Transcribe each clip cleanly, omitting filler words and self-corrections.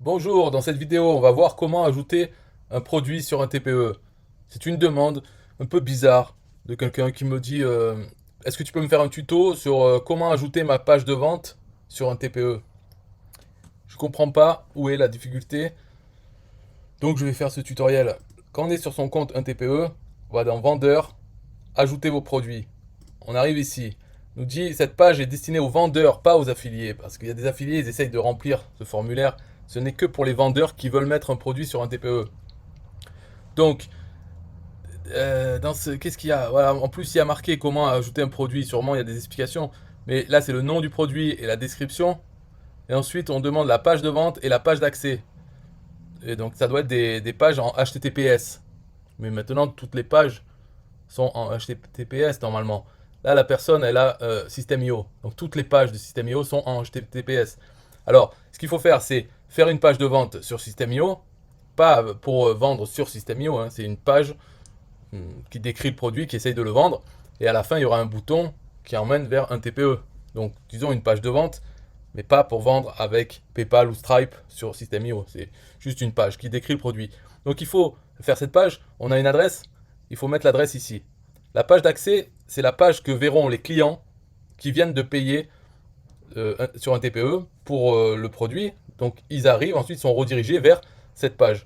Bonjour, dans cette vidéo, on va voir comment ajouter un produit sur un TPE. C'est une demande un peu bizarre de quelqu'un qui me dit est-ce que tu peux me faire un tuto sur comment ajouter ma page de vente sur un TPE? Je comprends pas où est la difficulté, donc je vais faire ce tutoriel. Quand on est sur son compte un TPE, on va dans vendeur, ajouter vos produits. On arrive ici, nous dit cette page est destinée aux vendeurs, pas aux affiliés, parce qu'il y a des affiliés, ils essayent de remplir ce formulaire. Ce n'est que pour les vendeurs qui veulent mettre un produit sur un TPE. Donc, qu'est-ce qu'il y a? Voilà, en plus, il y a marqué comment ajouter un produit. Sûrement, il y a des explications. Mais là, c'est le nom du produit et la description. Et ensuite, on demande la page de vente et la page d'accès. Et donc, ça doit être des pages en HTTPS. Mais maintenant, toutes les pages sont en HTTPS normalement. Là, la personne, elle a System.io. Donc, toutes les pages de System.io sont en HTTPS. Alors, ce qu'il faut faire, c'est faire une page de vente sur System.io. Pas pour vendre sur System.io. Hein, c'est une page qui décrit le produit, qui essaye de le vendre. Et à la fin, il y aura un bouton qui emmène vers un TPE. Donc, disons une page de vente, mais pas pour vendre avec PayPal ou Stripe sur System.io. C'est juste une page qui décrit le produit. Donc, il faut faire cette page. On a une adresse. Il faut mettre l'adresse ici. La page d'accès, c'est la page que verront les clients qui viennent de payer sur un TPE pour le produit. Donc, ils arrivent, ensuite sont redirigés vers cette page,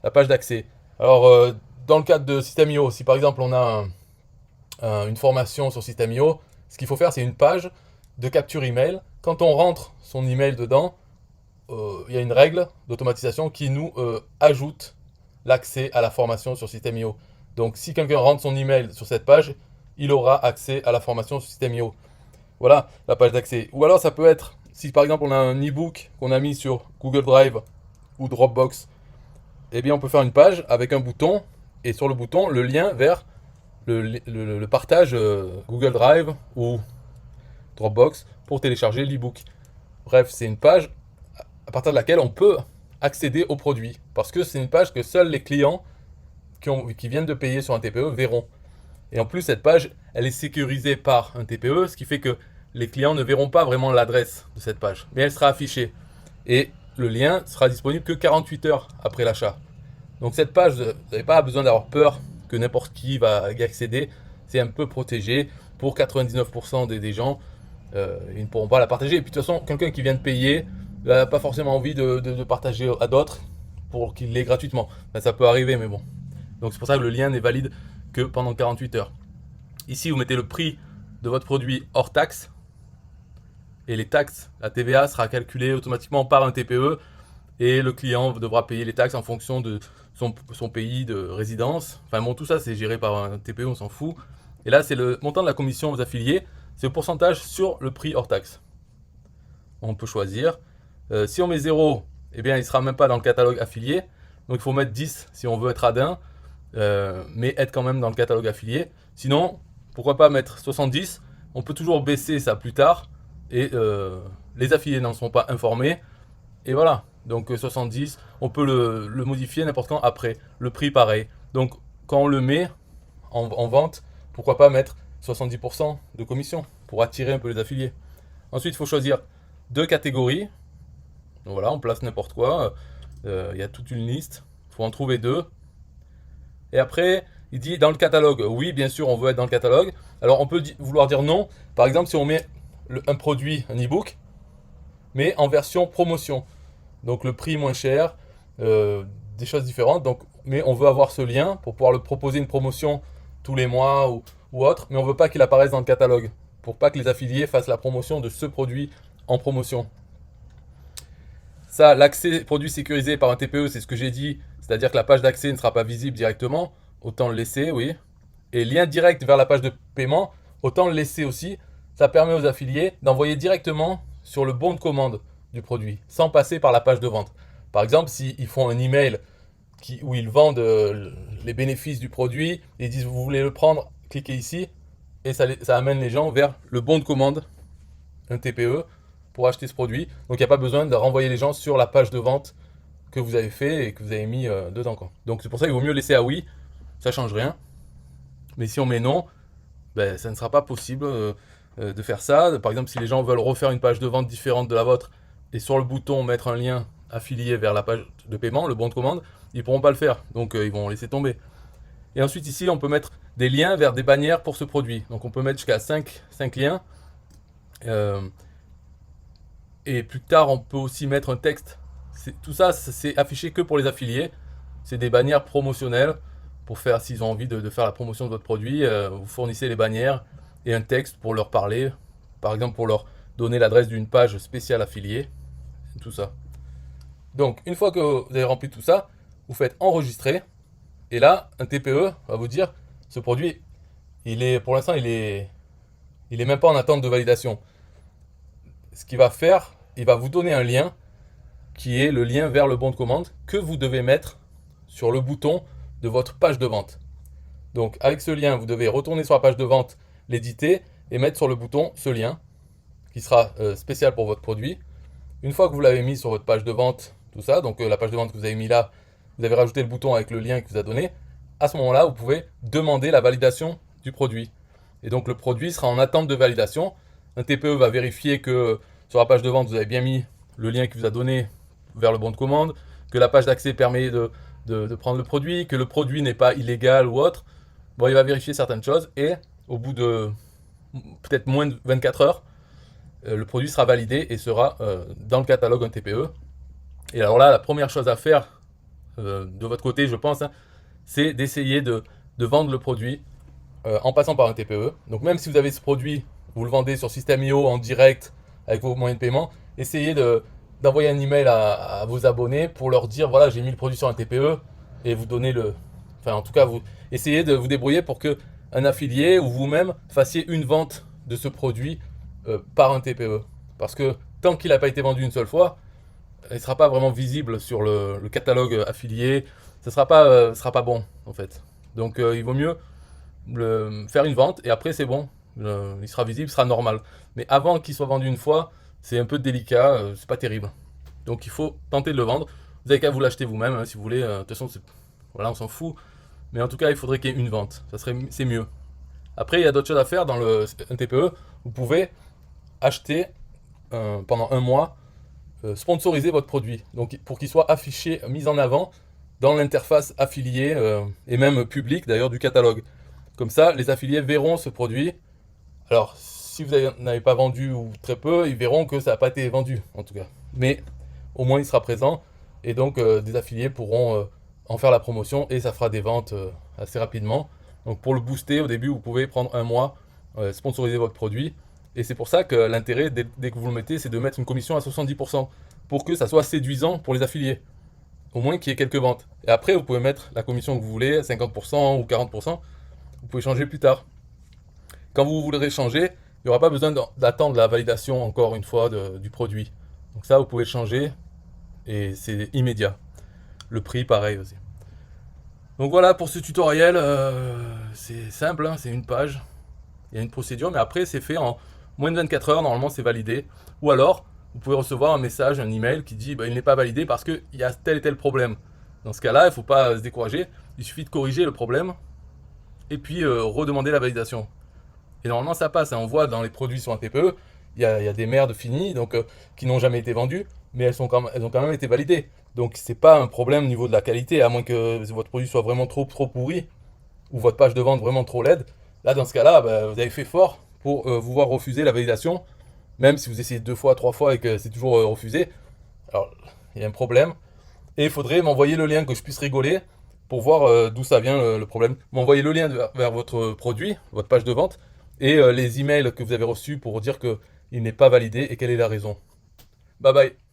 la page d'accès. Alors, dans le cadre de System.io, si par exemple on a une formation sur System.io, ce qu'il faut faire, c'est une page de capture email. Quand on rentre son email dedans, il y a une règle d'automatisation qui nous ajoute l'accès à la formation sur System.io. Donc, si quelqu'un rentre son email sur cette page, il aura accès à la formation sur System.io. Voilà la page d'accès. Ou alors, ça peut être, si par exemple on a un e-book qu'on a mis sur Google Drive ou Dropbox, eh bien, on peut faire une page avec un bouton et sur le bouton, le lien vers le partage Google Drive ou Dropbox pour télécharger l'e-book. Bref, c'est une page à partir de laquelle on peut accéder au produit. Parce que c'est une page que seuls les clients qui viennent de payer sur un TPE verront. Et en plus, cette page, elle est sécurisée par un TPE, ce qui fait que les clients ne verront pas vraiment l'adresse de cette page. Mais elle sera affichée. Et le lien sera disponible que 48 heures après l'achat. Donc cette page, vous n'avez pas besoin d'avoir peur que n'importe qui va y accéder. C'est un peu protégé pour 99% des gens. Ils ne pourront pas la partager. Et puis de toute façon, quelqu'un qui vient de payer n'a pas forcément envie de partager à d'autres pour qu'il l'ait gratuitement. Ben, ça peut arriver, mais bon. Donc c'est pour ça que le lien n'est valide que pendant 48 heures. Ici, vous mettez le prix de votre produit hors taxe. Et les taxes, la TVA sera calculée automatiquement par un TPE. Et le client devra payer les taxes en fonction de son pays de résidence. Enfin bon, tout ça c'est géré par un TPE, on s'en fout. Et là, c'est le montant de la commission aux affiliés. C'est le pourcentage sur le prix hors taxe. On peut choisir. Si on met 0, eh bien, il ne sera même pas dans le catalogue affilié. Donc il faut mettre 10 si on veut être radin, mais être quand même dans le catalogue affilié. Sinon, pourquoi pas mettre 70? On peut toujours baisser ça plus tard. Et les affiliés n'en sont pas informés. Et voilà, donc 70, on peut le modifier n'importe quand après. Le prix pareil. Donc quand on le met en vente, pourquoi pas mettre 70% de commission pour attirer un peu les affiliés. Ensuite, il faut choisir deux catégories. Donc voilà, on place n'importe quoi. Il y a toute une liste. Il faut en trouver deux. Et après, il dit dans le catalogue. Oui, bien sûr, on veut être dans le catalogue. Alors on peut vouloir dire non. Par exemple, si on met un produit, un e-book, mais en version promotion. Donc le prix moins cher, des choses différentes. Donc, mais on veut avoir ce lien pour pouvoir le proposer une promotion tous les mois ou autre, mais on ne veut pas qu'il apparaisse dans le catalogue, pour pas que les affiliés fassent la promotion de ce produit en promotion. Ça, l'accès produit sécurisé par un TPE, c'est ce que j'ai dit, c'est-à-dire que la page d'accès ne sera pas visible directement, autant le laisser, oui. Et lien direct vers la page de paiement, autant le laisser aussi. Ça permet aux affiliés d'envoyer directement sur le bon de commande du produit, sans passer par la page de vente. Par exemple, s'ils font un email où ils vendent les bénéfices du produit, et ils disent vous voulez le prendre, cliquez ici, et ça amène les gens vers le bon de commande, un TPE, pour acheter ce produit. Donc il n'y a pas besoin de renvoyer les gens sur la page de vente que vous avez fait et que vous avez mis dedans, quoi. Donc c'est pour ça qu'il vaut mieux laisser à oui, ça change rien. Mais si on met non, ben, ça ne sera pas possible de faire ça. Par exemple, si les gens veulent refaire une page de vente différente de la vôtre et sur le bouton mettre un lien affiliés vers la page de paiement, le bon de commande, ils pourront pas le faire. Donc ils vont laisser tomber. Et ensuite ici, on peut mettre des liens vers des bannières pour ce produit. Donc on peut mettre jusqu'à 5 liens. Euh, et plus tard, on peut aussi mettre un texte. Tout ça, c'est affiché que pour les affiliés. C'est des bannières promotionnelles pour faire, s'ils ont envie de faire la promotion de votre produit, vous fournissez les bannières et un texte pour leur parler. Par exemple, pour leur donner l'adresse d'une page spéciale affiliée. Tout ça. Donc, une fois que vous avez rempli tout ça, vous faites enregistrer. Et là, un TPE va vous dire, ce produit, pour l'instant, il est même pas en attente de validation. Ce qu'il va faire, il va vous donner un lien qui est le lien vers le bon de commande que vous devez mettre sur le bouton de votre page de vente. Donc avec ce lien, vous devez retourner sur la page de vente, l'éditer et mettre sur le bouton ce lien qui sera spécial pour votre produit. Une fois que vous l'avez mis sur votre page de vente, tout ça, donc la page de vente que vous avez mis là, vous avez rajouté le bouton avec le lien qu'il vous a donné. À ce moment-là, vous pouvez demander la validation du produit. Et donc le produit sera en attente de validation. Un TPE va vérifier que sur la page de vente, vous avez bien mis le lien qu'il vous a donné vers le bon de commande, que la page d'accès permet de prendre le produit, que le produit n'est pas illégal ou autre. Bon, il va vérifier certaines choses et au bout de peut-être moins de 24 heures, le produit sera validé et sera dans le catalogue un TPE. Et alors là, la première chose à faire de votre côté, je pense, hein, c'est d'essayer de vendre le produit en passant par un TPE. Donc même si vous avez ce produit, vous le vendez sur System.io en direct avec vos moyens de paiement, essayez d'envoyer un email à vos abonnés pour leur dire voilà, j'ai mis le produit sur un TPE et vous donner enfin en tout cas, vous essayez de vous débrouiller pour que un affilié ou vous-même fassiez une vente de ce produit par un TPE. Parce que tant qu'il n'a pas été vendu une seule fois, il ne sera pas vraiment visible sur le catalogue affilié, ce ne sera pas bon en fait. Donc il vaut mieux faire une vente et après c'est bon, il sera visible, il sera normal. Mais avant qu'il soit vendu une fois, c'est un peu délicat, c'est pas terrible. Donc il faut tenter de le vendre. Vous avez qu'à vous l'acheter vous-même hein, si vous voulez. De toute façon, voilà, on s'en fout. Mais en tout cas, il faudrait qu'il y ait une vente. C'est mieux. Après, il y a d'autres choses à faire dans un TPE. Vous pouvez acheter pendant un mois, sponsoriser votre produit. Donc pour qu'il soit affiché, mis en avant dans l'interface affiliée et même publique d'ailleurs du catalogue. Comme ça, les affiliés verront ce produit. Alors, si vous n'avez pas vendu ou très peu, ils verront que ça n'a pas été vendu, en tout cas. Mais au moins, il sera présent. Et donc, des affiliés pourront en faire la promotion et ça fera des ventes assez rapidement. Donc, pour le booster, au début, vous pouvez prendre un mois, sponsoriser votre produit. Et c'est pour ça que l'intérêt, dès que vous le mettez, c'est de mettre une commission à 70% pour que ça soit séduisant pour les affiliés. Au moins qu'il y ait quelques ventes. Et après, vous pouvez mettre la commission que vous voulez, 50% ou 40%. Vous pouvez changer plus tard. Quand vous voudrez changer, il n'y aura pas besoin d'attendre la validation encore une fois du produit. Donc ça, vous pouvez le changer et c'est immédiat. Le prix, pareil aussi. Donc voilà pour ce tutoriel. C'est simple, hein, c'est une page. Il y a une procédure, mais après, c'est fait en moins de 24 heures. Normalement, c'est validé. Ou alors, vous pouvez recevoir un message, un email qui dit il n'est pas validé parce qu'il y a tel et tel problème. Dans ce cas-là, il ne faut pas se décourager. Il suffit de corriger le problème et puis redemander la validation. Et normalement, ça passe. Hein. On voit dans les produits sur un TPE, il y a des merdes finies donc, qui n'ont jamais été vendues, mais elles ont quand même été validées. Donc, c'est pas un problème au niveau de la qualité, à moins que votre produit soit vraiment trop pourri ou votre page de vente vraiment trop laide. Là, dans ce cas-là, vous avez fait fort pour vous voir refuser la validation, même si vous essayez 2 fois, 3 fois et que c'est toujours refusé. Alors, il y a un problème. Et il faudrait m'envoyer le lien que je puisse rigoler pour voir d'où ça vient le problème. M'envoyer le lien vers votre produit, votre page de vente, et les emails que vous avez reçus pour dire qu'il n'est pas validé et quelle est la raison. Bye bye.